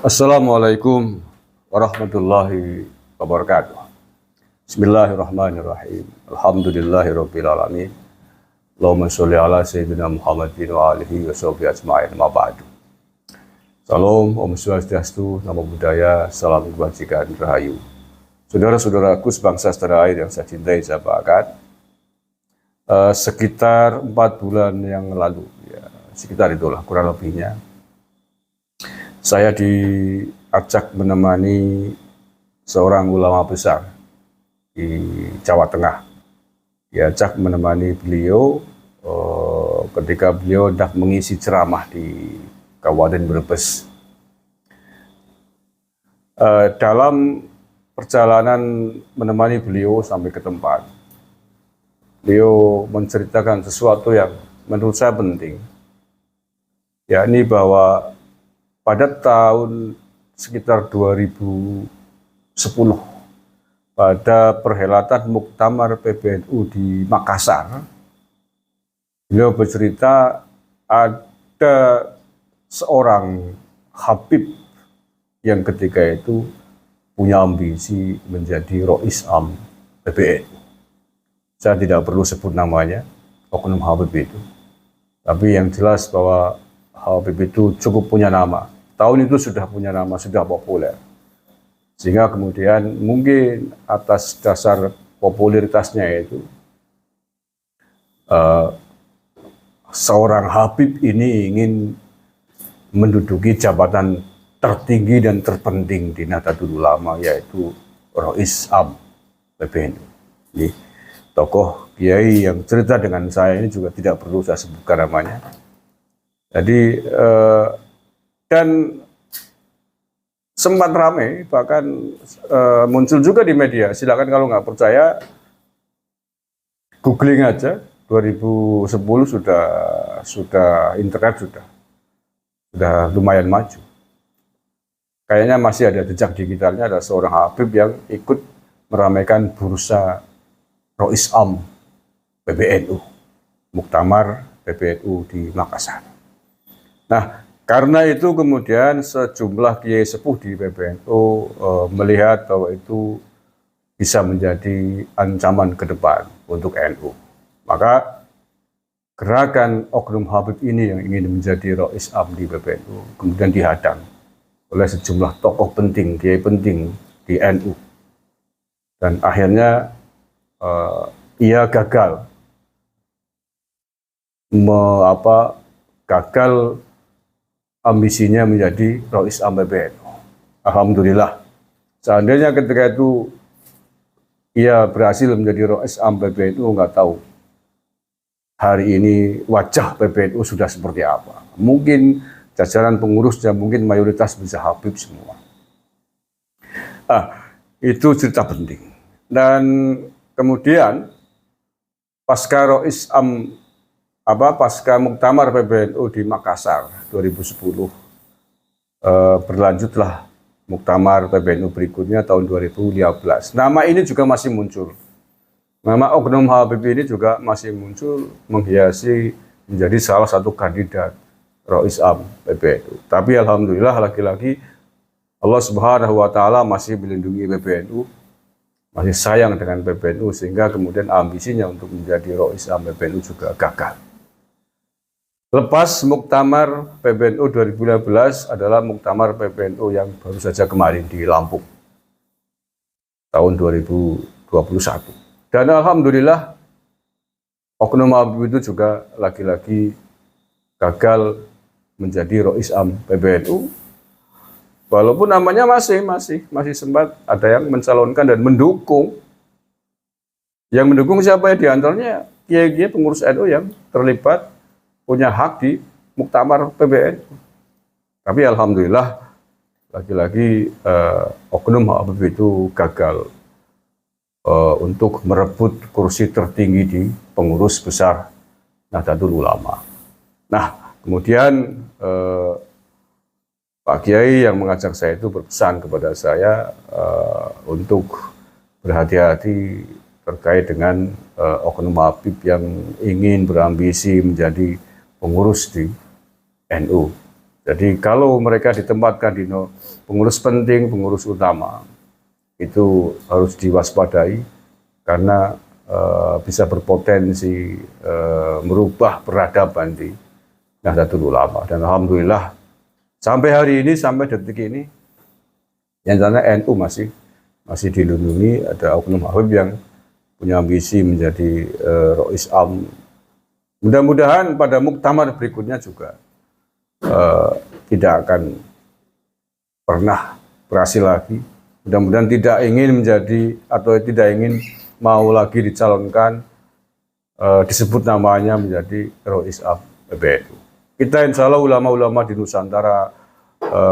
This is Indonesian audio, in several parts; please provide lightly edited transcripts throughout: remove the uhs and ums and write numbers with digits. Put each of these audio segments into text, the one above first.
Assalamualaikum warahmatullahi wabarakatuh. Bismillahirrahmanirrahim. Alhamdulillahirabbil alamin. Allahumma sholli ala sayyidina Muhammadin wa alihi wa sahbihi ajma'in. Ma ba'du. Salam, Om Swastiastu, Namo Buddhaya, salam kebajikan, rahayu. Saudara-saudaraku sebangsa setanah air yang saya cintai, saya banggakan. Sekitar 4 bulan yang lalu, ya, sekitar itulah kurang lebihnya, saya diajak menemani seorang ulama besar di Jawa Tengah. Diajak menemani beliau ketika beliau hendak mengisi ceramah di Kabupaten Brebes. Dalam perjalanan menemani beliau sampai ke tempat, beliau menceritakan sesuatu yang menurut saya penting, yakni bahwa pada tahun sekitar 2010, pada perhelatan Muktamar PBNU di Makassar, beliau bercerita ada seorang Habib yang ketika itu punya ambisi menjadi Rois Am PBNU. Saya tidak perlu sebut namanya, oknum Habib itu. Tapi yang jelas bahwa Habib itu cukup punya nama. Tahun itu sudah punya nama, sudah populer. Sehingga kemudian mungkin atas dasar popularitasnya itu, seorang Habib ini ingin menduduki jabatan tertinggi dan terpenting di Nahdlatul Ulama, yaitu Rois Am PBNU. Ini tokoh kiai yang cerita dengan saya ini juga tidak perlu saya sebutkan namanya. Jadi dan sempat ramai, bahkan muncul juga di media. Silakan kalau nggak percaya, googling aja. 2010 sudah internet sudah lumayan maju. Kayaknya masih ada jejak digitalnya, ada seorang Habib yang ikut meramaikan bursa Rois Am PBNU, Muktamar PBNU di Makassar. Nah, karena itu kemudian sejumlah kiai sepuh di PBNU melihat bahwa itu bisa menjadi ancaman ke depan untuk NU. Maka gerakan oknum Habib ini yang ingin menjadi Rois Am di PBNU kemudian dihadang oleh sejumlah tokoh penting, kiai penting di NU. Dan akhirnya ia gagal ambisinya menjadi Rois Am PBNU. Alhamdulillah. Seandainya ketika itu ia berhasil menjadi Rois Am PBNU, nggak tahu hari ini wajah PBNU sudah seperti apa. Mungkin jajaran pengurusnya, mungkin mayoritas bisa Habib semua. Itu cerita penting. Dan kemudian pasca Rois Am pasca Muktamar PBNU di Makassar 2010, berlanjutlah Muktamar PBNU berikutnya tahun 2015. Nama ini juga masih muncul. Nama oknum Habib ini juga masih muncul menghiasi menjadi salah satu kandidat Rois Am PBNU. Tapi alhamdulillah lagi-lagi Allah Subhanahu wa taala masih melindungi PBNU, masih sayang dengan PBNU, sehingga kemudian ambisinya untuk menjadi Rois Am PBNU juga gagal. Lepas Muktamar PBNU 2015 adalah Muktamar PBNU yang baru saja kemarin di Lampung, tahun 2021. Dan alhamdulillah, oknum Habib itu juga lagi-lagi gagal menjadi Rois Am PBNU. Walaupun namanya masih sempat ada yang mencalonkan dan mendukung. Yang mendukung siapa ya? Di antaranya kiai-kiai pengurus NU yang terlibat punya hak di Muktamar PBNU. Tapi alhamdulillah lagi-lagi oknum Habib itu gagal untuk merebut kursi tertinggi di pengurus besar Nahdlatul Ulama. Nah, kemudian Pak Kiai yang mengajak saya itu berpesan kepada saya untuk berhati-hati terkait dengan oknum Habib yang ingin berambisi menjadi pengurus di NU. Jadi kalau mereka ditempatkan di pengurus penting, pengurus utama, itu harus diwaspadai karena bisa berpotensi merubah peradaban di Nahdlatul Ulama. Dan alhamdulillah sampai hari ini, sampai detik ini, yang sana NU masih dilindungi. Ada oknum Habib yang punya ambisi menjadi Rois Am. Mudah-mudahan pada muktamar berikutnya juga tidak akan pernah berhasil lagi. Mudah-mudahan tidak ingin menjadi atau tidak ingin mau lagi dicalonkan disebut namanya menjadi Rois Am PBNU. Kita insya Allah ulama-ulama di Nusantara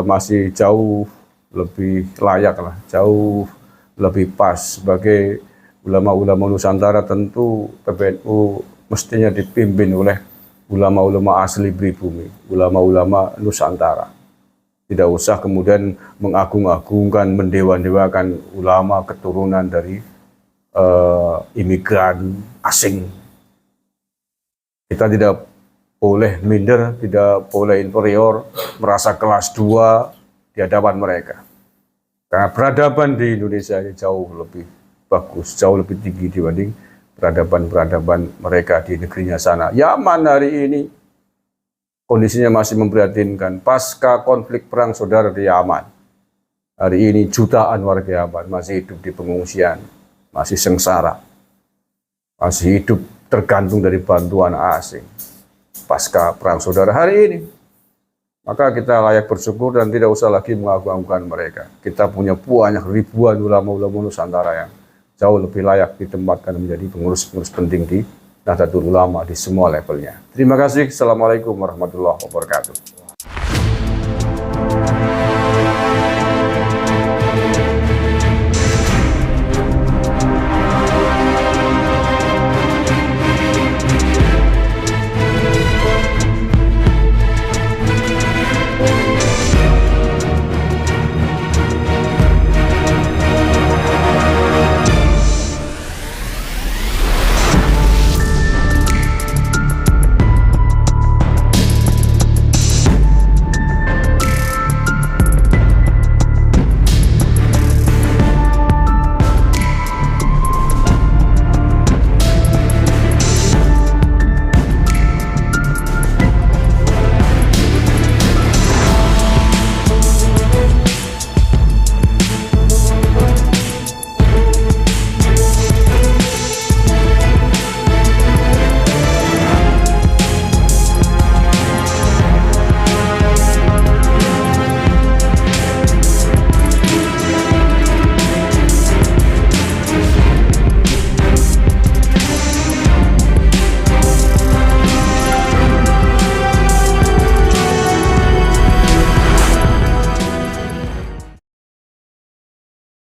masih jauh lebih layak lah, jauh lebih pas sebagai ulama-ulama Nusantara. Tentu PBNU mestinya dipimpin oleh ulama-ulama asli pribumi, ulama-ulama Nusantara. Tidak usah kemudian mengagung-agungkan, mendewa-dewakan ulama keturunan dari imigran asing. Kita tidak boleh minder, tidak boleh inferior, merasa kelas 2 di hadapan mereka. Karena peradaban di Indonesia ini jauh lebih bagus, jauh lebih tinggi dibanding peradaban-peradaban mereka di negerinya sana. Yaman hari ini kondisinya masih memprihatinkan. Pasca konflik perang saudara di Yaman, hari ini jutaan warga Yaman masih hidup di pengungsian, masih sengsara, masih hidup tergantung dari bantuan asing. Pasca perang saudara hari ini, maka kita layak bersyukur dan tidak usah lagi mengagung-agungkan mereka. Kita punya banyak ribuan ulama-ulama Nusantara yang jauh lebih layak ditempatkan menjadi pengurus-pengurus penting di Nahdlatul Ulama di semua levelnya. Terima kasih. Assalamualaikum warahmatullahi wabarakatuh.